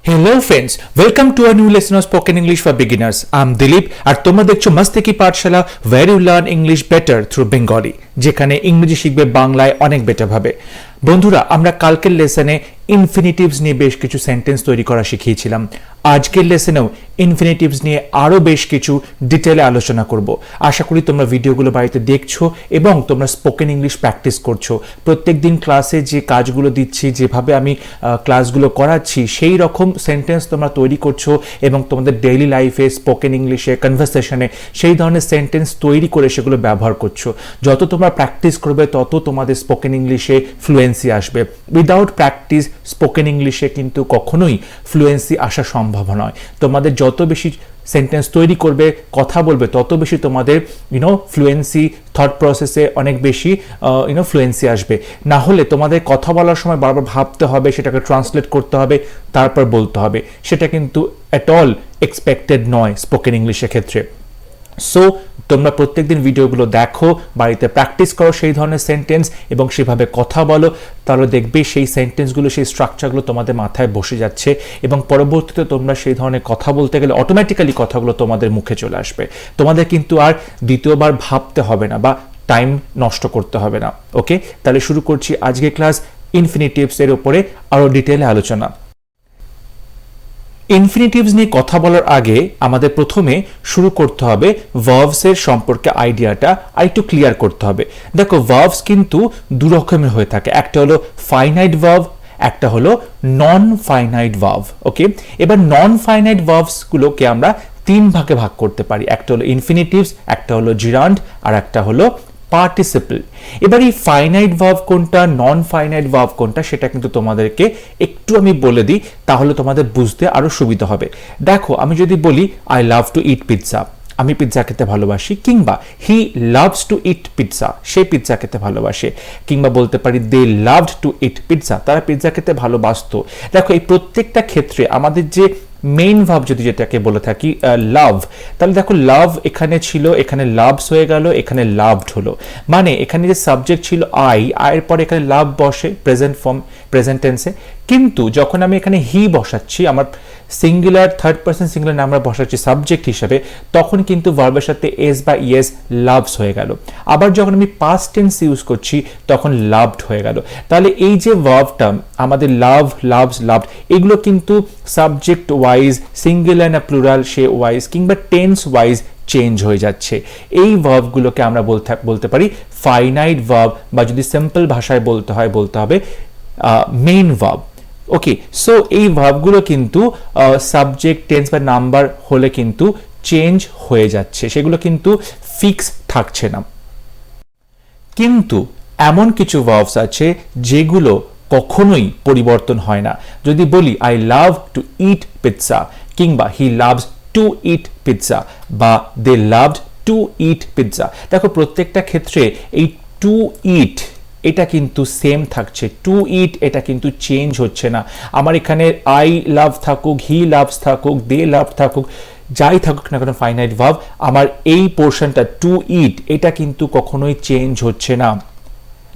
Hello friends, welcome to a new lesson of Spoken English for Beginners. I'm Dilip আর তোমরা দেখছো মস্তিকি পাঠশালা where you learn English better through Bengali, যেখানে ইংরেজি শিখবে বাংলায় অনেক বেটার ভাবে। বন্ধুরা, আমরা কালকের লেসনে ইনফিনিটিভস নিয়ে বেশ কিছু সেন্টেন্স তৈরি করা শিখিয়েছিলাম। আজকের লেসনেও ইনফিনিটিভস নিয়ে আরও বেশ কিছু ডিটেলে আলোচনা করব। আশা করি তোমরা ভিডিওগুলো বাড়িতে দেখছো এবং তোমরা স্পোকেন ইংলিশ প্র্যাকটিস করছো। প্রত্যেক দিন ক্লাসে যে কাজগুলো দিচ্ছি, যেভাবে আমি ক্লাসগুলো করাচ্ছি, সেই রকম সেন্টেন্স তোমরা তৈরি করছো এবং তোমাদের ডেইলি লাইফে স্পোকেন ইংলিশে কনভারসেশনে সেই ধরনের সেন্টেন্স তৈরি করে সেগুলো ব্যবহার করছো। যত তোমরা প্র্যাকটিস করবে তত তোমাদের স্পোকেন ইংলিশে ফ্লুয়েন্সি আসবে। উইদাউট প্র্যাকটিস স্পোকেন ইংলিশে কিন্তু কখনোই ফ্লুয়েন্সি আসা সম্ভব নয়। তোমাদের যত বেশি সেন্টেন্স তৈরি করবে, কথা বলবে, তত বেশি তোমাদের ফ্লুয়েন্সি, থট প্রসেসে অনেক বেশি ফ্লুয়েন্সি আসবে। না হলে তোমাদের কথা বলার সময় বারবার ভাবতে হবে, সেটাকে ট্রান্সলেট করতে হবে, তারপর বলতে হবে। সেটা কিন্তু অ্যাট অল এক্সপেক্টেড নয় স্পোকেন ইংলিশের ক্ষেত্রে। সো তোমরা প্রত্যেকদিন ভিডিওগুলো দেখো, বাড়িতে প্র্যাকটিস করো সেই ধরনের সেন্টেন্স এবং সেভাবে কথা বলো, তাহলে দেখবে সেই সেন্টেন্সগুলো, সেই স্ট্রাকচারগুলো তোমাদের মাথায় বসে যাচ্ছে এবং পরবর্তীতে তোমরা সেই ধরনের কথা বলতে গেলে অটোমেটিক্যালি কথাগুলো তোমাদের মুখে চলে আসবে। তোমাদের কিন্তু আর দ্বিতীয়বার ভাবতে হবে না বা টাইম নষ্ট করতে হবে না। ওকে, তাহলে শুরু করছি আজকে ক্লাস ইনফিনিটিভস এর উপরে আরও ডিটেলে আলোচনা। ইনফিনিটিভস নিয়ে কথা বলার আগে আমাদের প্রথমে শুরু করতে হবে ভার্বসের সম্পর্কে আইডিয়াটা আরেকটু ক্লিয়ার করতে হবে। দেখো, ভার্বস কিন্তু দু রকমের হয়ে থাকে, একটা হলো ফাইনাইট ভার্ব, একটা হলো নন ফাইনাইট ভার্ব। ওকে, এবার নন ফাইনাইট ভার্বসগুলোকে আমরা তিন ভাগে ভাগ করতে পারি, একটা হলো ইনফিনিটিভস, একটা হলো জিরান্ড আর একটা হলো পার্টিসিপল। এবার এই ফাইনাইট ভার্ব কোনটা, নন ফাইনাইট ভার্ব কোনটা, সেটা কিন্তু তোমাদেরকে একটু আমি বলে দিই, তাহলে তোমাদের বুঝতে আরো সুবিধা হবে। দেখো, আমি যদি বলি I love to eat pizza, আমি পিৎজা খেতে ভালোবাসি, কিংবা he loves to eat pizza, say pizza খেতে ভালোবাসে, কিংবা বলতে পারি দে লাভড টু ইট পিৎজা, তারা পিৎজা খেতে ভালোবাসতো। দেখো, এই প্রত্যেকটা ক্ষেত্রে আমাদের যে মেইন ভার্ব যদি যেটাকে বলে থাকি লাভ, তাহলে দেখো লাভ এখানে ছিল, এখানে লাভস হয়ে গেল, এখানে লাভড হলো। মানে এখানে যে সাবজেক্ট ছিল আয়ের পরে এখানে লাভ বসে প্রেজেন্ট ফর্ম, প্রেজেন্ট টেন্সে। কিন্তু যখন আমি এখানে হি বসাচ্ছি, আমার singular third person singular number বসাচ্ছি সাবজেক্ট হিসাবে, তখন কিন্তু ভার্বের সাথে এস বা ইয়েস লাভস হয়ে গেল। আবার যখন আমি পাস্ট টেন্স ইউজ করছি তখন লাভড হয়ে গেল। তাহলে এই যে ভার্বটা আমাদের লাভ, লাভস, লাভড, এগুলো কিন্তু সাবজেক্ট ওয়াইজ, সিঙ্গুলার না প্লুরাল সে ওয়াইজ, কিংবা টেন্স ওয়াইজ চেঞ্জ হয়ে যাচ্ছে। এই ভার্বগুলোকে আমরা বলতে পারি ফাইনাইট ভার্ব, বা যদি সিম্পল ভাষায় বলতে হয় বলতে হবে মেইন ভার্ব। ওকে, সো এই ভার্বগুলো কিন্তু সাবজেক্ট, টেন্স বা নাম্বার হলে কিন্তু চেঞ্জ হয়ে যাচ্ছে, সেগুলো কিন্তু ফিক্স থাকছে না। কিন্তু এমন কিছু ভার্বস আছে যেগুলো কখনোই পরিবর্তন হয় না। যদি বলি I love to eat pizza, কিংবা he loves to eat pizza, বা they loved to eat pizza, দেখো প্রত্যেকটা ক্ষেত্রে এই টু ইট এটা কিন্তু সেম থাকছে, টু ইট এটা কিন্তু চেঞ্জ হচ্ছে না। আমার এখানে আই লাভ থাকুক, হি লাভস থাকুক, দে লাভ থাকুক, যাই থাকুক না কেন ফাইনাইট ভার্ব, আমার এই পোর্শনটা টু ইট এটা কিন্তু কখনোই চেঞ্জ হচ্ছে না,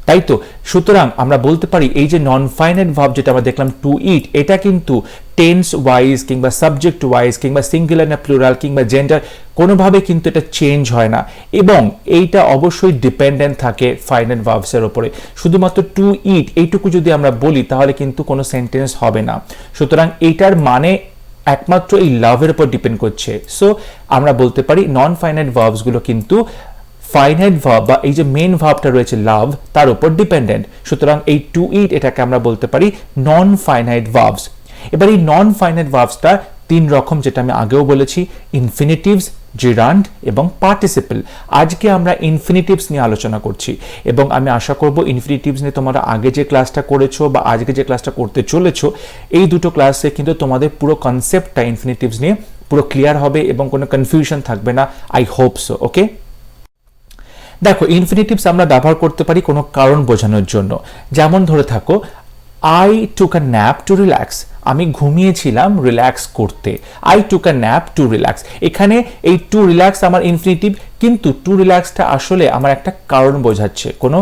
তাই তো? সুতরাং আমরা বলতে পারি এই যে নন ফাইনাইট ভার্ব যেটা আমরা দেখলাম টু ইট, এটা কিন্তু টেন্স ওয়াইজ কিংবা সাবজেক্ট ওয়াইজ কিংবা সিঙ্গুলার না প্লুরাল কিংবা জেন্ডার কোনোভাবে কিন্তু এটা চেঞ্জ হয় না, এবং এইটা অবশ্যই ডিপেন্ডেন্ট থাকে ফাইনাইট ভার্বসের উপরে। শুধুমাত্র টু ইট এইটুকু যদি আমরা বলি তাহলে কিন্তু কোনো সেন্টেন্স হবে না। সুতরাং এইটার মানে একমাত্র এই লাভের উপর ডিপেন্ড করছে। সো আমরা বলতে পারি নন ফাইনাইট ভার্বসগুলো কিন্তু ফাইনাইট ভার্ব বা এই যে মেইন ভার্বটা রয়েছে লাভ, তার উপর ডিপেন্ডেন্ট। সুতরাং এই টু ইট এটাকে আমরা বলতে পারি নন ফাইনাইট ভার্বস। এবার এই নন ফাইনাইট ভার্বসটা তিন রকম, যেটা আমি আগেও বলেছি, ইনফিনিটিভস, জিরান্ড এবং পার্টিসিপল। আজকে আমরা ইনফিনিটিভস নিয়ে আলোচনা করছি এবং আমি আশা করব ইনফিনিটিভস নিয়ে তোমরা আগে যে ক্লাসটা করেছো বা আজকে যে ক্লাসটা করতে চলেছো, এই দুটো ক্লাসে কিন্তু তোমাদের পুরো কনসেপ্টটা ইনফিনিটিভস নিয়ে পুরো ক্লিয়ার হবে এবং কোনো কনফিউশন থাকবে না। I hope so. ওকে, দেখো, ইনফিনিটিভস আমরা ব্যবহার করতে পারি কোনো কারণ বোঝানোর জন্য। যেমন ধরে থাকো I took a nap to relax, আমি ঘুমিয়েছিলাম রিল্যাক্স করতে। I took a nap to relax. এখানে এই টু রিল্যাক্স আমার ইনফিনিটিভ, কিন্তু টু রিল্যাক্সটা আসলে আমার একটা কারণ বোঝাচ্ছে, কোনো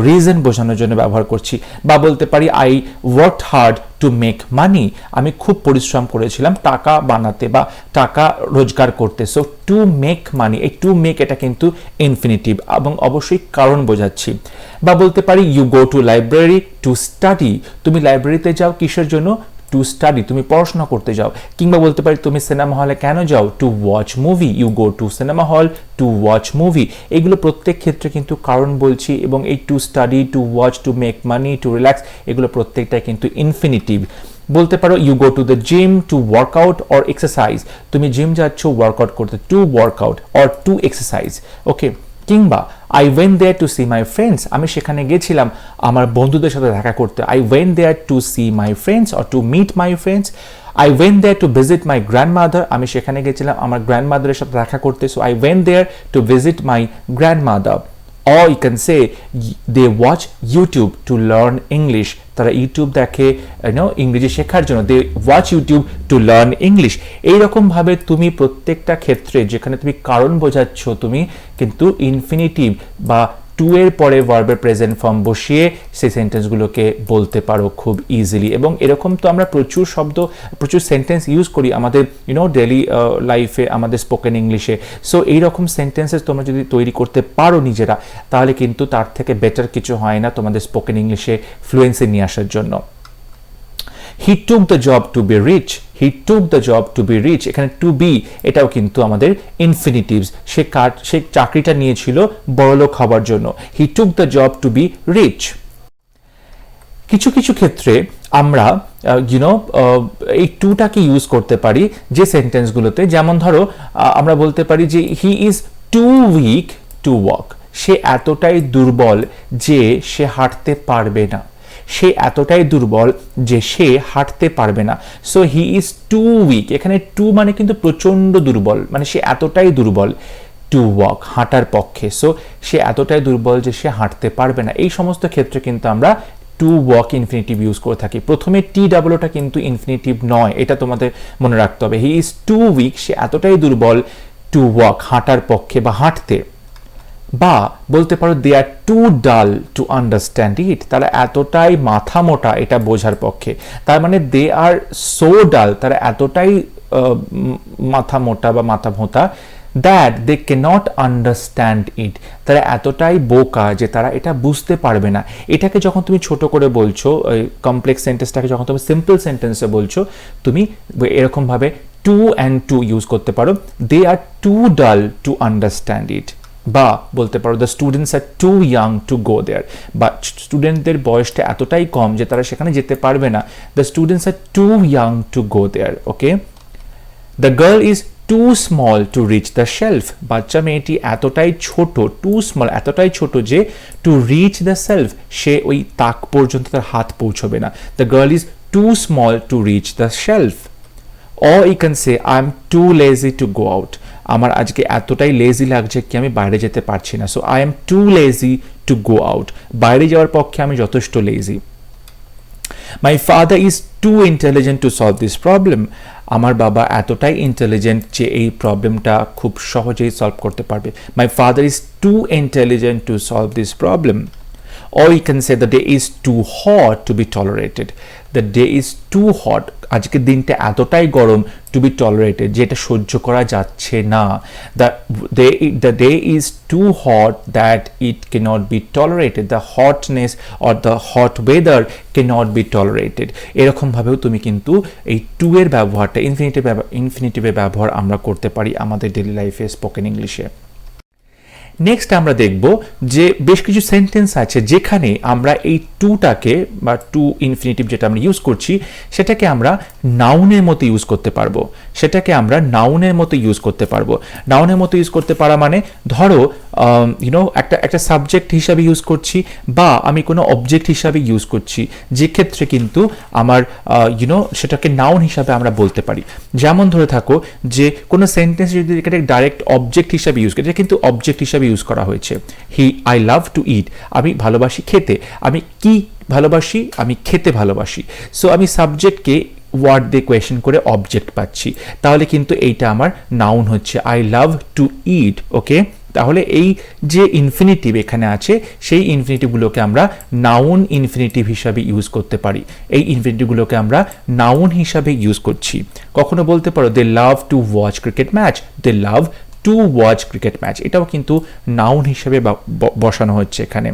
রিজন বোঝানোর জন্য ব্যবহার করছি। বা বলতে পারি I worked hard to make মানি, আমি খুব পরিশ্রম করেছিলাম টাকা বানাতে বা টাকা রোজগার করতে। সো টু মেক মানি, এই টু মেক এটা কিন্তু ইনফিনিটিভ এবং অবশ্যই কারণ বোঝাচ্ছি। বা বলতে পারি you go to library to study, তুমি লাইব্রেরিতে যাও কিসের জন্য? টু স্টাডি, তুমি পড়াশোনা করতে যাও। কিংবা বলতে পারি তুমি সিনেমা হলে কেন যাও? To watch movie, you go to cinema hall to watch movie. এগুলো প্রত্যেক ক্ষেত্রে কিন্তু কারণ বলছি, এবং এই to study, to watch, to make money, to relax, এগুলো প্রত্যেকটাই কিন্তু ইনফিনিটিভ। বলতে পারো you go to the gym to workout or exercise, তুমি জিম যাচ্ছ ওয়ার্কআউট করতে, to workout or to exercise. Okay. কিংবা I went there to see my friends, আমি সেখানে গেছিলাম আমার বন্ধুদের সাথে দেখা করতে। I went there to see my friends or to meet my friends. I went there to visit my grandmother, আমি সেখানে গেছিলাম আমার গ্র্যান্ডমাদারের সাথে দেখা করতে। So I went there to visit my grandmother. Or you can say they watch YouTube to learn English, তারা YouTube দেখে ইংরেজি শেখার জন্য। They watch YouTube to learn English. এইরকম ভাবে তুমি প্রত্যেকটা ক্ষেত্রে যেখানে তুমি কারণ বোঝাচ্ছ, তুমি কিন্তু ইনফিনিটিভ বা টু এর পরে ভার্বের প্রেজেন্ট ফর্ম বসিয়ে সেই সেন্টেন্সগুলোকে বলতে পারো খুব ইজিলি। এবং এরকম তো আমরা প্রচুর সেন্টেন্স ইউজ করি আমাদের ডেইলি লাইফে, আমাদের স্পোকেন ইংলিশে। সো এইরকম সেন্টেন্সেস তোমরা যদি তৈরি করতে পারো নিজেরা, তাহলে কিন্তু তার থেকে বেটার কিছু হয় না তোমাদের স্পোকেন ইংলিশে ফ্লুয়েন্সি নিয়ে আসার জন্য। He took the job to be rich, he took the job to be rich, এখানে টু বি এটাও কিন্তু আমাদের ইনফিনিটিভস। সে চাকরিটা নিয়েছিল বড়লোক হবার জন্য। He took the job to be rich. কিছু কিছু ক্ষেত্রে আমরা এই টুটাকে ইউজ করতে পারি যে সেন্টেন্সগুলোতে, যেমন ধরো আমরা বলতে পারি যে he is too weak to walk, সে এতটাই দুর্বল যে সে হাঁটতে পারবে না। সে এতটাই দুর্বল যে সে হাঁটতে পারবে না। So he is too weak, এখানে টু মানে কিন্তু প্রচন্ড দুর্বল, মানে সে এতটাই দুর্বল টু ওয়াক, হাঁটার পক্ষে। সো সে এতটাই দুর্বল যে সে হাঁটতে পারবে না। এই সমস্ত ক্ষেত্রে কিন্তু আমরা টু ওয়াক ইনফিনিটিভ ইউজ করে থাকি। প্রথমে টি ডাবলটা কিন্তু ইনফিনিটিভ নয়, এটা তোমাদের মনে রাখতে হবে। হি ইজ টু উইক, সে এতটাই দুর্বল টু ওয়াক, হাঁটার পক্ষে বা হাঁটতে। বা বলতে পারো they are too dull to understand it, তারা এতটাই মাথা মোটা এটা বোঝার পক্ষে। তার মানে দে আর সো ডাল, তারা এতটাই মাথা মোটা বা মাথা ভোঁতা, that they cannot understand it, তারা এতটাই বোকা যে তারা এটা বুঝতে পারবে না। এটাকে যখন তুমি ছোট করে বলছো, কমপ্লেক্স সেন্টেন্সটাকে যখন তুমি সিম্পল সেন্টেন্সে বলছো, তুমি এরকমভাবে টু অ্যান্ড টু ইউজ করতে পারো। They are too dull to understand it. বা বলতে পারো the students are too young to go there, বা স্টুডেন্টদের বয়সটা এতটাই কম যে তারা সেখানে যেতে পারবে না। The students are too young to go there. Okay. The girl is too small to reach the shelf, বাচ্চা মেয়েটি এতটাই ছোট, টু স্মল এতটাই ছোট যে টু রিচ দ্য সেলফ, সে ওই তাক পর্যন্ত তার হাত পৌঁছবে না। The girl is too small to reach the shelf. Or you can say I am too lazy to go out, আমার আজকে এতটাই লেজি লাগছে কি আমি বাইরে যেতে পারছি না। So I am too lazy to go out, বাইরে যাওয়ার পক্ষে আমি যথেষ্ট lazy. My father is too intelligent to solve this problem, আমার বাবা এতটাই ইন্টেলিজেন্ট যে এই প্রবলেমটা খুব সহজেই সলভ করতে পারবে। My father is too intelligent to solve this problem. Or you can say the day is too hot to be tolerated, the day is too hot, আজকের দিনটা এতটাই গরম to be tolerated, যেটা সহ্য করা যাচ্ছে না। The day is too hot that it cannot be tolerated, the hotness or the hot weather cannot be tolerated. এরকম ভাবেও তুমি কিন্তু এই টু এর ব্যবহারটা ইনফিনিটিভের ব্যবহার আমরা করতে পারি আমাদের ডেইলি লাইফে স্পোকেন ইংলিশে। নেক্সট আমরা দেখব যে বেশ কিছু সেন্টেন্স আছে যেখানে আমরা এই টুটাকে বা টু ইনফিনিটিভ যেটা আমরা ইউজ করছি সেটাকে আমরা নাউনের মতো ইউজ করতে পারবো। নাউনের মতো ইউজ করতে পারা মানে ধরো একটা সাবজেক্ট হিসাবে ইউজ করছি বা আমি কোনো অবজেক্ট হিসাবে ইউজ করছি, যে ক্ষেত্রে কিন্তু আমার সেটাকে নাউন হিসাবে আমরা বলতে পারি। যেমন ধরে থাকো যে কোনো সেন্টেন্স যদি এটাকে ডাইরেক্ট অবজেক্ট হিসাবে ইউজ করি, এটা কিন্তু অবজেক্ট হিসাবে ইউজ করা হয়েছে। আই লাভ টু ইট, আমি ভালোবাসি খেতে। আমি কি ভালোবাসি? আমি খেতে ভালোবাসি। সো আমি সাবজেক্টকে ওয়ার্ড দিয়ে কোয়েশ্চেন করে অবজেক্ট পাচ্ছি, তাহলে কিন্তু এইটা আমার নাউন হচ্ছে, আই লাভ টু ইট। ওকে, তাহলে এই যে ইনফিনিটিভ এখানে আছে সেই ইনফিনিটিভগুলোকে আমরা নাউন ইনফিনিটিভ হিসাবে ইউজ করতে পারি। এই ইনফিনিটিভগুলোকে আমরা নাউন হিসাবে ইউজ করছি। কখনো বলতে পারো they love to watch cricket match, they love to watch cricket match, এটাও কিন্তু নাউন হিসেবে বসানো হচ্ছে এখানে।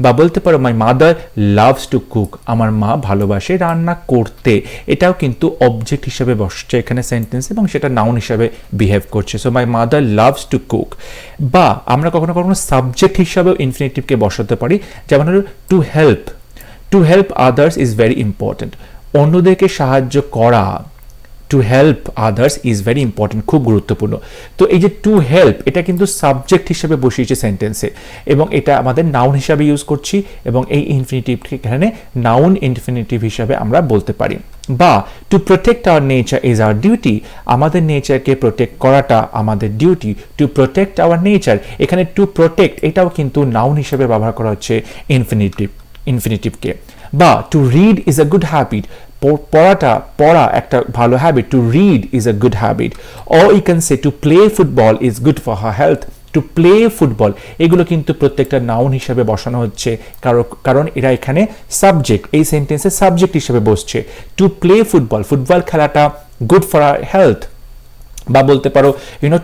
বা বলতে পারো my mother loves to cook, আমার মা ভালোবাসে রান্না করতে, এটাও কিন্তু অবজেক্ট হিসেবে বসছে এখানে সেন্টেন্স এবং সেটা নাউন হিসেবে বিহেভ করছে। So my mother loves to cook. বা আমরা কখনো কখনো সাবজেক্ট হিসাবেও ইনফিনিটিভকে বসাতে পারি, যেমন হলো to help, to help others is very important, অন্যদেরকে সাহায্য করা, to help others is very important, খুব গুরুত্বপূর্ণ। তো এই যে টু হেল্প এটা কিন্তু সাবজেক্ট হিসেবে বসিয়েছে সেন্টেন্সে এবং এটা আমাদের নাউন হিসাবে ইউজ করছি এবং এই ইনফিনিটিভকে এখানে নাউন ইনফিনিটিভ হিসাবে আমরা বলতে পারি। বা to protect our nature is our duty, আমাদের নেচারকে প্রোটেক্ট করাটা আমাদের duty, to protect our nature, এখানে টু প্রোটেক্ট এটাও কিন্তু নাউন হিসেবে ব্যবহার করা হচ্ছে ইনফিনিটিভকে। বা to read is a good habit, পড়া একটা ভালো habit, to read is a good habit. Or you can say to play football is good for her health, to play football, এগুলো কিন্তু প্রত্যেকটা নাউন হিসেবে বসানো হচ্ছে কারণ এরা এখানে সাবজেক্ট, এই সেন্টেন্সে সাবজেক্ট হিসেবে বসছে। টু প্লে ফুটবল, ফুটবল খেলাটা গুড ফর আর হেলথ। বা বলতে পারো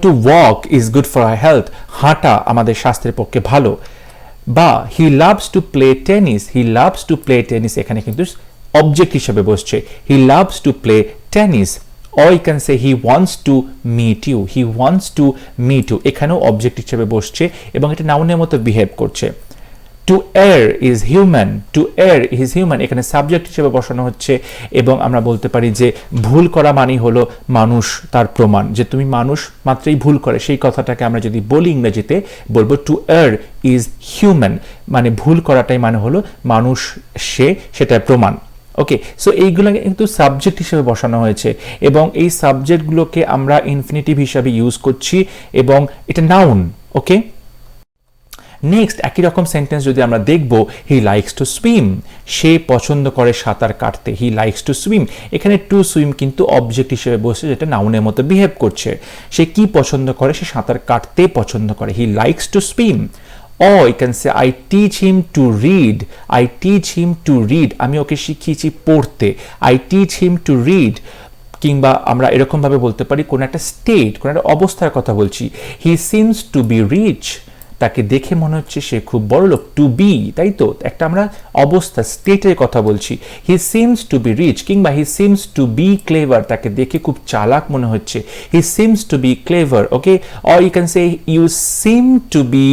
to walk is good for our health, হাঁটা আমাদের স্বাস্থ্যের পক্ষে ভালো। বা he loves to play tennis, he loves to play tennis এখানে কিন্তু অবজেক্ট হিসেবে বসছে, he loves to play tennis. or you can say he wants to meet you, he wants to meet you, এখানেও অবজেক্ট হিসেবে বসছে এবং এটা নাউনের মতো বিহেভ করছে। Two air is human, two air is human এখানে সাবজেক্ট হিসেবে বসানো হচ্ছে এবং আমরা বলতে পারি যে ভুল করা মানেই হলো মানুষ তার প্রমাণ, যে তুমি মানুষ মাত্রই ভুল করে, সেই কথাটাকে আমরা যদি বলি ইংরেজিতে বলবো টু এয়ার ইজ হিউম্যান, মানে ভুল করাটাই মানে হলো মানুষ সেটার প্রমাণ। ওকে, সো এইগুলো কিন্তু সাবজেক্ট হিসেবে বসানো হয়েছে এবং এই সাবজেক্টগুলোকে আমরা ইনফিনিটিভ হিসাবে ইউজ করছি এবং এটা নাউন। ওকে, নেক্সট একই রকম সেন্টেন্স যদি আমরা দেখব, হি লাইকস টু সুইম, সে পছন্দ করে সাঁতার কাটতে, হি লাইকস টু সুইম, এখানে টু সুইম কিন্তু অবজেক্ট হিসেবে বসে যেটা নাউনের মতো বিহেভ করছে। সে কি পছন্দ করে, সে সাঁতার কাটতে পছন্দ করে, he likes to swim. Or you can say I teach him to read, I teach him to read, আমি ওকে শিখিয়েছি পড়তে, I teach him to read। কিংবা আমরা এরকম ভাবে বলতে পারি কোন একটা স্টেট, কোন একটা অবস্থার কথা বলছি, he seems to be rich, তাকে দেখে মনে হচ্ছে সে খুব বড় লোক, টু বি, তাই তো একটা আমরা অবস্থা স্টেটের কথা বলছি, he seems to be rich. কিংবা he seems to be clever, তাকে দেখে খুব চালাক মনে হচ্ছে, he seems to be clever. Okay, or you can say you seem to be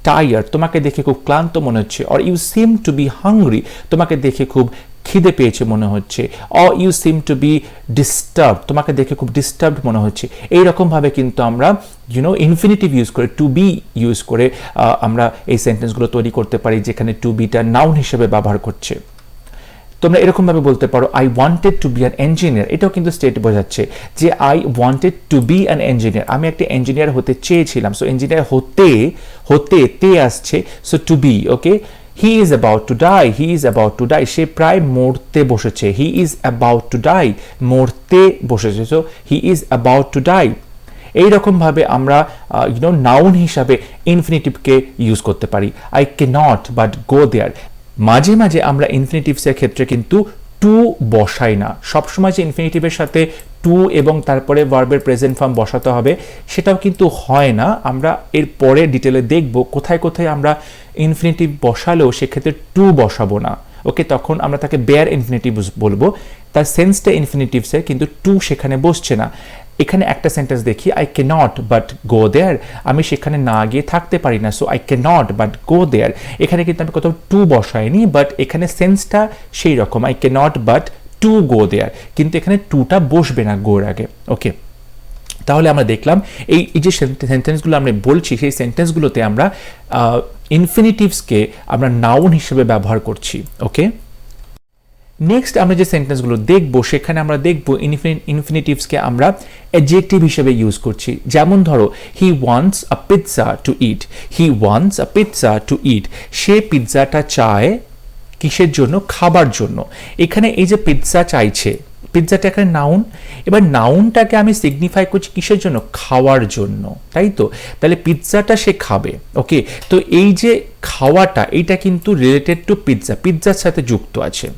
tired, তোমাকে দেখে খুব ক্লান্ত মনে হচ্ছে, or you seem to be hungry, তোমাকে দেখে খুব খিদে পেয়েছে মনে হচ্ছে, or you seem to be disturb, তোমাকে দেখে খুব ডিস্টার্বড মনে হচ্ছে। এইরকম ভাবে কিন্তু আমরা ইনফিনিটিভ ইউজ করে, টু বি ইউজ করে আমরা এই সেন্টেন্সগুলো তৈরি করতে পারি যেখানে টু বিটা নাউন হিসেবে ব্যবহার করছে। তোমরা এরকম ভাবে বলতে পারো I wanted to be an engineer, এটাও কিন্তু স্টেট বোঝাচ্ছে যে I wanted to be an engineer, আমি একটা ইঞ্জিনিয়ার হতে চেয়েছিলাম। সো ইঞ্জিনিয়ার হতে তে আসছে, so to be. Okay, he is about to die, he is about to die, সে প্রায় মরতে বসেছে, he is about to die, মরতে বসেছে, so he is about to die. এইরকম ভাবে আমরা নাউন হিসাবে ইনফিনিটিভকে ইউজ করতে পারি। I cannot but go there, মাঝে মাঝে আমরা ইনফিনিটিভসের ক্ষেত্রে কিন্তু টু বসাই না, সবসময় যে ইনফিনিটিভের সাথে টু এবং তারপরে ভার্বের প্রেজেন্ট ফর্ম বসাতে হবে সেটাও কিন্তু হয় না। আমরা এর পরে ডিটেলে দেখব কোথায় কোথায় আমরা ইনফিনিটিভ বসালেও সেক্ষেত্রে টু বসাবো না। ওকে, তখন আমরা তাকে বেয়ার ইনফিনিটিভ বলবো, তার সেন্সটা ইনফিনিটিভসের, কিন্তু টু সেখানে বসছে না। এখানে একটা সেন্টেন্স দেখি, I cannot but go there, আমি সেখানে না গিয়ে থাকতে পারি না, so I cannot but go there. এখানে কিন্তু আমি কোথাও টু বসাইনি, বাট এখানে সেন্সটা সেই রকম, I cannot but to go there, কিন্তু এখানে টুটা বসবে না গোর আগে। ওকে, তাহলে আমরা দেখলাম এই যে সেন্টেন্সগুলো আমরা বলছি সেই সেন্টেন্সগুলোতে আমরা ইনফিনিটিভসকে আমরা নাউন হিসেবে ব্যবহার করছি। ওকে, নেক্সট আমরা যে সেন্টেন্সগুলো দেখব সেখানে আমরা দেখব ইনফিনিটিভসকে আমরা অ্যাডজেক্টিভ হিসেবে ইউজ করছি। যেমন ধরো, he wants a pizza to eat, he wants a pizza to eat, সে পিৎজাটা চায় কিসের জন্য, খাবার জন্য। এখানে এই যে পিৎজা চাইছে, পিৎজাটা এখানে নাউন, এবার নাউনটাকে আমি সিগনিফাই করছি কিসের জন্য, খাওয়ার জন্য, তাই তো। তাহলে পিৎজাটা সে খাবে, ওকে। তো এই যে খাওয়াটা এইটা কিন্তু রিলেটেড টু পিৎজা, পিৎজার সাথে যুক্ত আছে,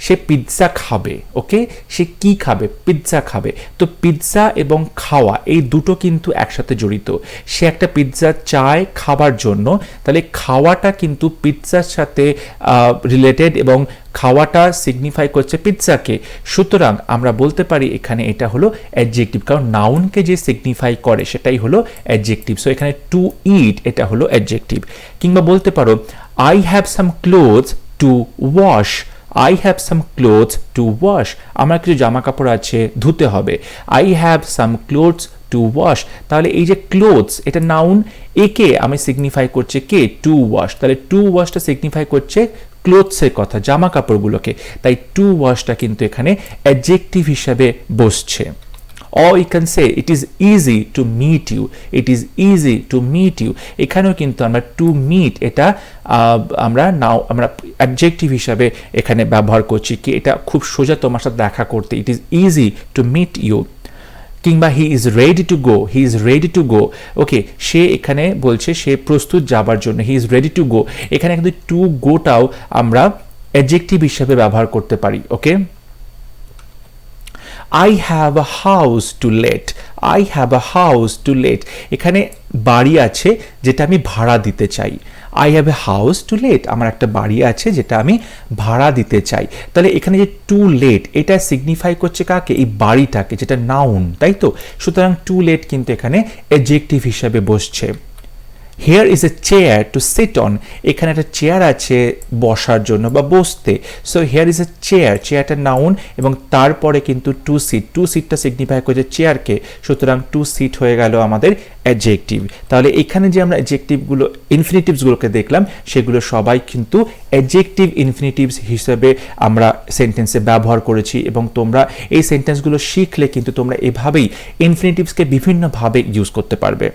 সে পিৎজা খাবে, ওকে। সে কি খাবে, পিৎজা খাবে। তো পিৎজা এবং খাওয়া এই দুটো কিন্তু একসাথে জড়িত। সে একটা পিৎজা চায় খাবার জন্য, তাহলে খাওয়াটা কিন্তু পিৎজার সাথে রিলেটেড এবং খাওয়াটা সিগনিফাই করছে পিৎজাকে। সুতরাং আমরা বলতে পারি এখানে এটা হলো অ্যাডজেক্টিভ, কারণ নাউনকে যে সিগনিফাই করে সেটাই হলো অ্যাডজেক্টিভ। সো এখানে টু ইট এটা হলো অ্যাডজেক্টিভ। কিংবা বলতে পারো I have some clothes two wash, I have some clothes to wash, আমার কিছু জামা কাপড় আছে ধুতে হবে। I have some clothes to wash, তাহলে এই যে ক্লোথস এটা নাউন, একে আমি সিগনিফাই করছে কে, টু ওয়াশ। তাহলে টু ওয়াশটা সিগনিফাই করছে ক্লোথসের কথা, জামা কাপড়গুলোকে, তাই টু ওয়াশটা কিন্তু এখানে অ্যাডজেক্টিভ হিসাবে বসছে। Or you can say it is easy to meet you, it is easy to meet you, এখানেও কিন্তু আমরা to meet এটা আমরা অ্যাডজেক্টিভ হিসাবে এখানে ব্যবহার করছি, কি এটা খুব সোজা তোমার সাথে দেখা করতে, it is easy to meet you। কিংবা he is ready to go, he is ready to go, ওকে। সে এখানে বলছে সে প্রস্তুত যাবার জন্য, he is ready to go, এখানে কিন্তু to goটাও আমরা অ্যাডজেক্টিভ হিসাবে ব্যবহার করতে পারি, ওকে। I have a house to let, I have a house to let, এখানে বাড়ি আছে যেটা আমি ভাড়া দিতে চাই। I have a house to let, আমার একটা বাড়ি আছে যেটা আমি ভাড়া দিতে চাই। তাহলে এখানে যে টু লেট এটা সিগনিফাই করছে কাকে, এই বাড়িটাকে, যেটা নাউন, তাই তো। সুতরাং টু লেট কিন্তু এখানে অ্যাডজেক্টিভ হিসাবে বসছে। Here is a chair to sit on, এখানে একটা চেয়ার আছে বসার জন্য বা বসতে। So here is a chair, চেয়ারটা নাউন এবং তারপরে কিন্তু টু সিট, টু সিটটা সিগনিফাই করছে চেয়ারকে, সুতরাং টু সিট হয়ে গেল আমাদের অ্যাডজেক্টিভ। তাহলে এখানে যে আমরা অ্যাডজেক্টিভগুলো ইনফিনিটিভসগুলোকে দেখলাম সেগুলো সবাই কিন্তু অ্যাডজেক্টিভ ইনফিনিটিভস হিসেবে আমরা সেন্টেন্সে ব্যবহার করেছি, এবং তোমরা এই সেন্টেন্সগুলো শিখলে কিন্তু তোমরা এভাবেই ইনফিনিটিভসকে বিভিন্নভাবে ইউজ করতে পারবে।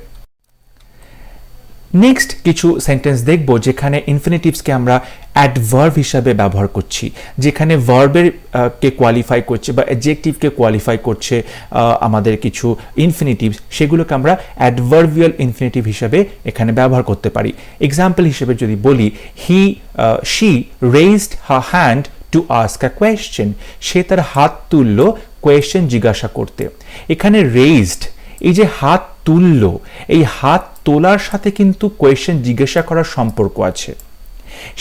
নেক্সট কিছু সেন্টেন্স দেখব যেখানে ইনফিনিটিভসকে আমরা অ্যাডভার্ব হিসাবে ব্যবহার করছি, যেখানে ভার্বের কে কোয়ালিফাই করছে বা অ্যাডজেক্টিভকে কোয়ালিফাই করছে আমাদের কিছু ইনফিনিটিভস, সেগুলোকে আমরা অ্যাডভার্বিয়াল ইনফিনিটিভ হিসাবে এখানে ব্যবহার করতে পারি। এক্সাম্পল হিসেবে যদি বলি she raised her hand to ask a question, সে তার হাত তুললো কোয়েশ্চেন জিজ্ঞাসা করতে। এখানে রেজড, এই যে হাত তুললো, এই হাত তোলার সাথে কিন্তু কোয়েশ্চেন জিজ্ঞাসা করার সম্পর্ক আছে।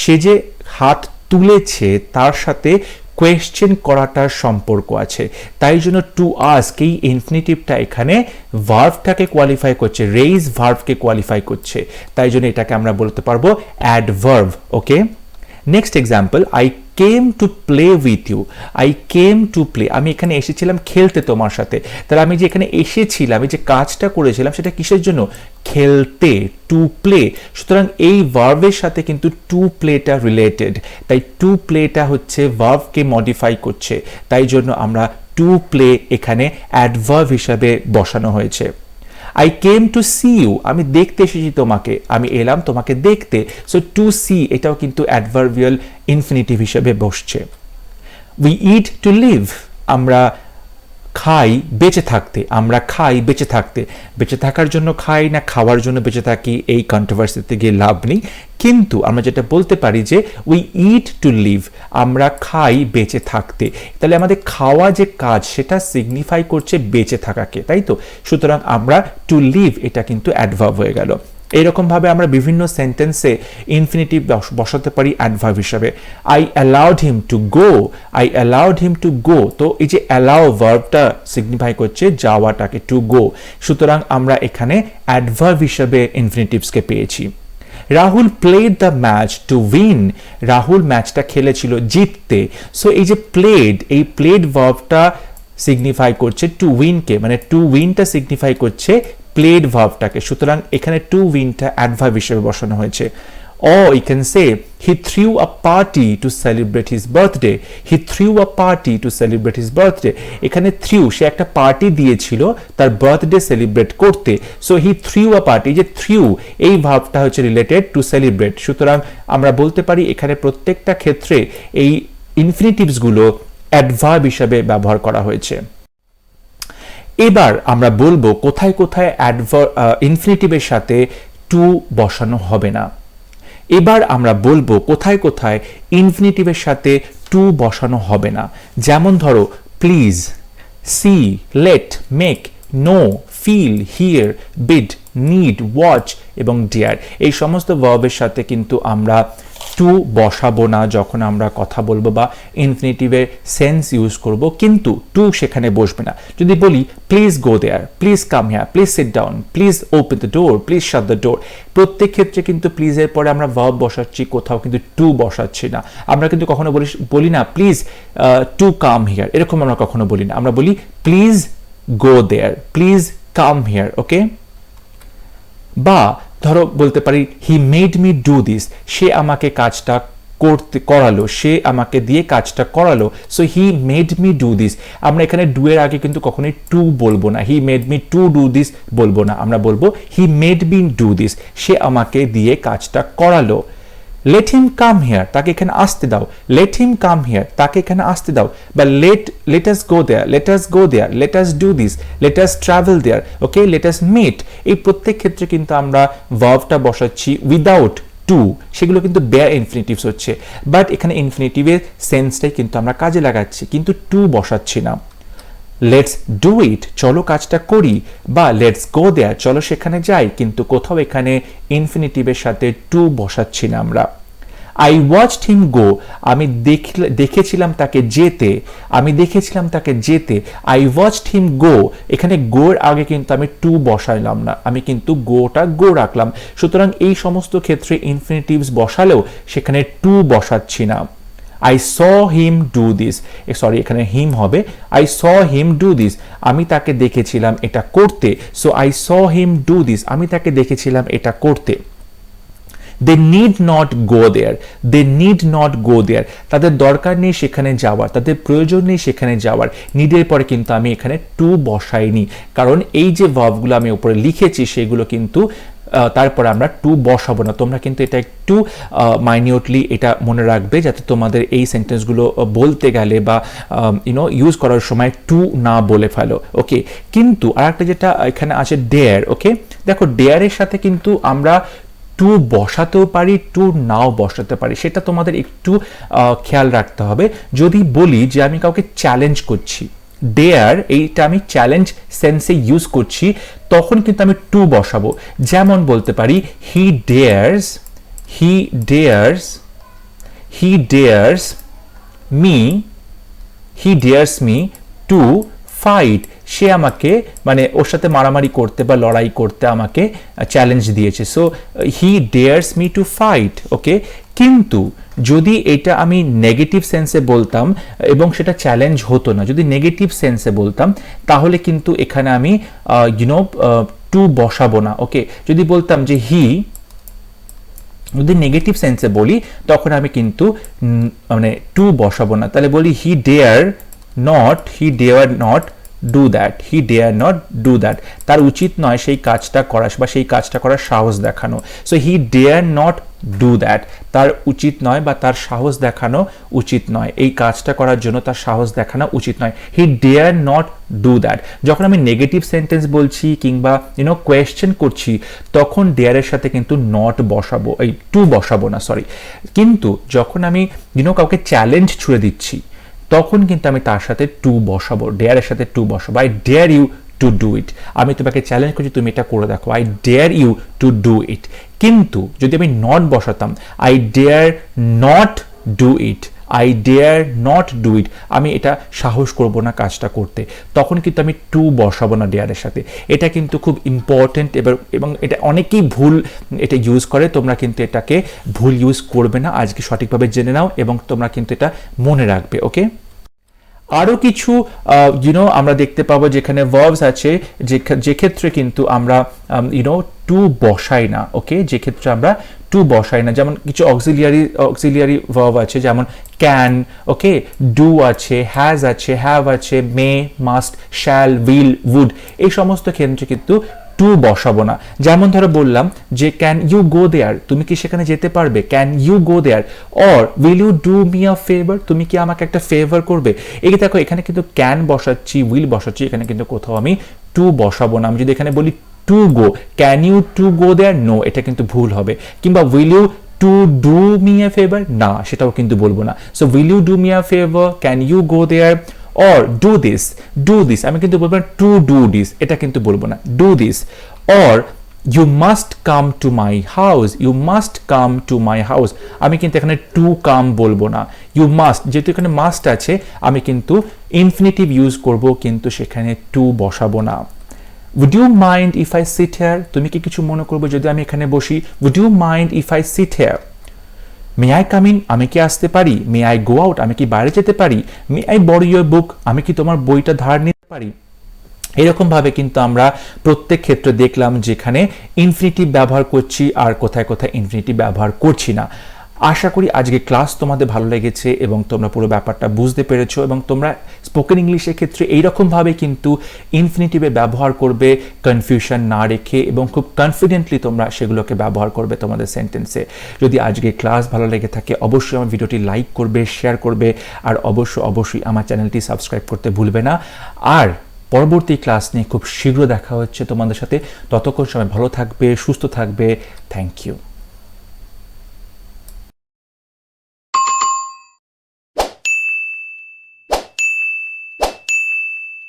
সে যে হাত তুলেছে তার সাথে কোয়েশ্চেন করাটার সম্পর্ক আছে, তাই জন্য টু আস্ক এই ইনফিনিটিভটা এখানে ভার্বটাকে কোয়ালিফাই করছে, রেইজ ভার্বকে কোয়ালিফাই করছে, তাই জন্য এটাকে আমরা বলতে পারবো adverb, okay. Next example, I came to play with you, I came to play, আমি এখানে এসেছিলাম খেলতে তোমার সাথে। তাহলে আমি যে এখানে এসেছিলাম, এই যে কাজটা করেছিলাম সেটা কিসের জন্য, খেলতে, টু প্লে। সুতরাং এই ভার্বের সাথে কিন্তু টু প্লেটা রিলেটেড, তাই টু প্লেটা হচ্ছে ভার্বকে মডিফাই করছে, তাই জন্য আমরা টু প্লে এখানে অ্যাডভার্ব হিসাবে বসানো হয়েছে। I came to see you, আমি দেখতে এসেছি তোমাকে, আমি এলাম তোমাকে দেখতে। সো টু সি এটাও কিন্তু অ্যাডভার্বিয়াল ইনফিনিটিভ হিসেবে বসছে। We eat to live, আমরা খাই বেঁচে থাকতে, আমরা খাই বেঁচে থাকতে। বেঁচে থাকার জন্য খাই না খাওয়ার জন্য বেঁচে থাকি, এই কন্ট্রোভার্সিতে গিয়ে লাভ নেই, কিন্তু আমরা যেটা বলতে পারি যে উই ইট টু লিভ, আমরা খাই বেঁচে থাকতে। তাহলে আমাদের খাওয়া যে কাজ সেটা সিগনিফাই করছে বেঁচে থাকাকে, তাই তো। সুতরাং আমরা টু লিভ এটা কিন্তু অ্যাডভার্ব হয়ে গেল। এইরকমভাবে আমরা বিভিন্ন সেন্টেন্সে ইনফিনিটিভ বসাতে পারি অ্যাডভার্ব হিসাবে। I allowed him to go, I allowed him to go, তো এই যে অ্যালাউ ভার্বটা সিগনিফাই করছে যাওয়াটাকে, টু গো। সুতরাং আমরা এখানে অ্যাডভার্ব হিসাবে ইনফিনিটিভসকে পেয়েছি। Rahul played the match to win, Rahul ম্যাচটা খেলেছিল জিততে। সো এই যে প্লেড, এই প্লেড ভার্বটা সিগনিফাই করছে টু উইনকে, মানে টু উইনটা সিগনিফাই করছে প্লেড ভার্বটাকে, সুতরাং এখানে টু উইনটা অ্যাডভার্ব হিসেবে বসানো হয়েছে। Or you can say he threw a party to celebrate his birthday, he threw a party to celebrate his birthday, এখানে threw সে একটা পার্টি দিয়েছিল তার বার্থডে সেলিব্রেট করতে। So he threw a party, যে threw এই ভার্বটা হচ্ছে রিলেটেড টু সেলিব্রেট। সুতরাং আমরা বলতে পারি এখানে প্রত্যেকটা ক্ষেত্রে এই ইনফিনিটিভসগুলো অ্যাডভার্ব হিসাবে ব্যবহার করা হয়েছে। এবার আমরা বলবো কোথায় কোথায় ইনফিনিটিভের সাথে টু বসানো হবে না। এবার আমরা বলবো কোথায় কোথায় ইনফিনিটিভের সাথে টু বসানো হবে না। যেমন ধরো please, see, let, make, know, feel, hear, bid, need, watch এবং ডিয়ার, এই সমস্ত ভার্বের সাথে কিন্তু আমরা টু বসাবো না যখন আমরা কথা বলবো বা ইনফিনিটিভের সেন্স ইউজ করব, কিন্তু টু সেখানে বসবে না। যদি বলি please go there, please come here, please sit down, please open the door, please shut the door, প্রত্যেক ক্ষেত্রে কিন্তু প্লিজের পরে আমরা ভার্ব বসাচ্ছি, কোথাও কিন্তু টু বসাচ্ছি না। আমরা কিন্তু কখনো বলি না প্লিজ টু কাম হিয়ার, এরকম আমরা কখনো বলি না। আমরা বলি please go there, please come here, okay. বা ধরো বলতে পারি he made me do this, সে আমাকে কাজটা করালো, সে আমাকে দিয়ে কাজটা করালো, so he made me do this. আমরা এখানে ডু এর আগে কিন্তু কখনোই টু বলবো না, he made me to do this বলবো না, আমরা বলবো he made me do this, সে আমাকে দিয়ে কাজটা করালো। লেট হিম কাম হিয়ার, তাকে এখানে আসতে দাও, লেট হিম কাম হিয়ার, তাকে এখানে আসতে দাও। বা let us go there, let us go there, let us do this, let us travel there, okay, let us meet. এই প্রত্যেক ক্ষেত্রে কিন্তু আমরা ভার্বটা বসাচ্ছি উইদাউট টু, সেগুলো কিন্তু বেয়ার ইনফিনিটিভস হচ্ছে, বাট এখানে ইনফিনিটিভের সেন্সটাই কিন্তু আমরা কাজে লাগাচ্ছি, কিন্তু টু বসাচ্ছি না। লেটস ডু ইট, চলো কাজটা করি, বা লেটস গো দেয়ার, চলো সেখানে যাই, কিন্তু কোথাও এখানে ইনফিনিটিভের সাথে টু বসাচ্ছি না আমরা। আই ওয়াচড হিম গো, আমি দেখেছিলাম তাকে যেতে, আমি দেখেছিলাম তাকে যেতে। আই ওয়াচড হিম গো, এখানে গোর আগে কিন্তু আমি টু বসাইলাম না, আমি কিন্তু গোটা গো রাখলাম। সুতরাং এই সমস্ত ক্ষেত্রে ইনফিনিটিভস বসালেও সেখানে টু বসাচ্ছি না। I saw him do this, sorry এখানে হিম হবে, I saw him do this, আমি তাকে দেখেছিলাম এটা করতে, so I saw him do this, আমি তাকে দেখেছিলাম এটা করতে। They need not go there, they need not go there, তাদের দরকার নেই সেখানে যাওয়ার, তাদের প্রয়োজন নেই সেখানে যাওয়ার। নিডের পরে কিন্তু আমি এখানে টু বসাইনি, কারণ এই যে ভার্বগুলো আমি উপরে লিখেছি সেগুলো কিন্তু তারপরে আমরা টু বসাবো না। তোমরা কিন্তু এটা একটু মাইনিউটলি এটা মনে রাখবে, যাতে তোমাদের এই সেন্টেন্সগুলো বলতে গেলে বা ইউজ করার সময় টু না বলে ফেলো, ওকে। কিন্তু আরেকটা যেটা এখানে আছে ডেয়ার, ওকে, দেখো ডেয়ারের সাথে কিন্তু আমরা টু বসাতেও পারি, টু নাও বসাতে পারি, সেটা তোমাদের একটু খেয়াল রাখতে হবে। যদি বলি যে আমি কাউকে চ্যালেঞ্জ করছি, ডেয়ার এইটা আমি চ্যালেঞ্জ সেন্সে ইউজ করছি, তখন কিন্তু আমি টু বসাবো। যেমন বলতে পারি he dares, he dares, he dares me, he dares me to fight, সে আমাকে মানে ওর সাথে মারামারি করতে বা লড়াই করতে আমাকে চ্যালেঞ্জ দিয়েছে, so he dares me to fight, okay. কিন্তু যদি এটা আমি নেগেটিভ সেন্সে বলতাম এবং সেটা চ্যালেঞ্জ হতো না, যদি নেগেটিভ সেন্সে বলতাম তাহলে কিন্তু এখানে আমি টু বসাবো না, ওকে। যদি বলতাম যে হি, যদি নেগেটিভ সেন্সে বলি তখন আমি কিন্তু মানে টু বসাবো না, তাহলে বলি he dare not, he dare not do that, he dare not do that, তার উচিত নয় সেই কাজটা করা বা সেই কাজটা করার সাহস দেখানো, so he dare not do that, তার উচিত নয় বা তার সাহস দেখানো উচিত নয়, এই কাজটা করার জন্য তার সাহস দেখানো উচিত নয়, হি ডেয়ার নট ডু দ্যাট। যখন আমি নেগেটিভ সেন্টেন্স বলছি কিংবা কোয়েশ্চেন করছি তখন ডেয়ারের সাথে কিন্তু নট বসাবো, এই টু বসাবো না, সরি। কিন্তু যখন আমি কাউকে চ্যালেঞ্জ ছুড়ে দিচ্ছি তখন কিন্তু আমি তার সাথে টু বসাবো, ডেয়ারের সাথে টু বসাবো। I dare you to do it, আমি তোমাকে চ্যালেঞ্জ করছি তুমি এটা করে দেখো, I dare you to do it. কিন্তু যদি আমি নট বসাতাম, I dare not do it, I dare not do it, আমি এটা সাহস করব না কাজটা করতে, তখন কিন্তু আমি টু বসাবো না ডেয়ারের সাথে। এটা কিন্তু খুব ইম্পর্টেন্ট এবং এটা অনেকেই ভুল এটা ইউজ করে, তোমরা কিন্তু এটাকে ভুল ইউজ করবে না, আজকে সঠিকভাবে জেনে নাও এবং তোমরা কিন্তু এটা মনে রাখবে, ওকে। আরও কিছু আমরা দেখতে পাবো যেখানে ভার্বস আছে যে ক্ষেত্রে কিন্তু আমরা টু বসাই না, ওকে, যে ক্ষেত্রে আমরা টু বসাই না, যেমন কিছু অক্সিলিয়ারি ভার্ব আছে, যেমন ক্যান, ওকে, ডু আছে, হ্যাজ আছে, হ্যাভ আছে, মে, মাস্ট, শ্যাল, উইল, উড, এই সমস্ত ক্ষেত্রে কিন্তু টু বসাবো না। যেমন ধরো বললাম যে ক্যান ইউ গো দেয়ার, তুমি কি সেখানে যেতে পারবে, can you go there. Or will you do me a favour, তুমি কি আমাকে একটা ফেভার করবে। এই দেখো এখানে কিন্তু ক্যান বসাচ্ছি, উইল বসাচ্ছি, এখানে কিন্তু কোথাও আমি টু বসাবো না। আমি যদি এখানে বলি to go, can you to go there, no, এটা কিন্তু ভুল হবে। কিংবা will you to do me a favour, না সেটাও কিন্তু বলবো না। So will you do me a favour, can you go there. Or do this, আমি কিন্তু বলবো না টু ডু দিস, এটা কিন্তু বলবো না, do this. Or you must come to my house, you must come to my house, আমি কিন্তু এখানে টু কাম বলবো না, ইউ মাস্ট, যেহেতু এখানে মাস্ট আছে আমি কিন্তু ইনফিনিটিভ ইউজ করব, কিন্তু সেখানে টু বসাবো না। Would you mind if I sit here? তুমি কি কিছু মনে করবে যদি আমি এখানে বসি? Would you mind if I sit here? May I come in? আমি কি আসতে পারি? May I go out? আমি কি বাইরে যেতে পারি? May I borrow your book? আমি কি তোমার বইটা ধার নিতে পারি? এরকম ভাবে কিন্তু আমরা প্রত্যেক ক্ষেত্রে দেখলাম যেখানে ইনফিনিটিভ ব্যবহার করছি আর কোথায় কোথায় ইনফিনিটিভ ব্যবহার করছি না। আশা করি আজকে ক্লাস তোমাদের ভালো লেগেছে এবং তোমরা পুরো ব্যাপারটা বুঝতে পেরেছো এবং তোমরা স্পোকেন ইংলিশের ক্ষেত্রে এইরকমভাবে কিন্তু ইনফিনিটিভে ব্যবহার করবে, কনফিউশন না রেখে, এবং খুব কনফিডেন্টলি তোমরা সেগুলোকে ব্যবহার করবে তোমাদের সেন্টেন্সে। যদি আজকে ক্লাস ভালো লেগে থাকে অবশ্যই আমার ভিডিওটি লাইক করবে, শেয়ার করবে, আর অবশ্যই আমার চ্যানেলটি সাবস্ক্রাইব করতে ভুলবে না। আর পরবর্তী ক্লাস নিয়ে খুব শীঘ্র দেখা হচ্ছে তোমাদের সাথে। ততক্ষণ সময় ভালো থাকবে, সুস্থ থাকবে। Thank you.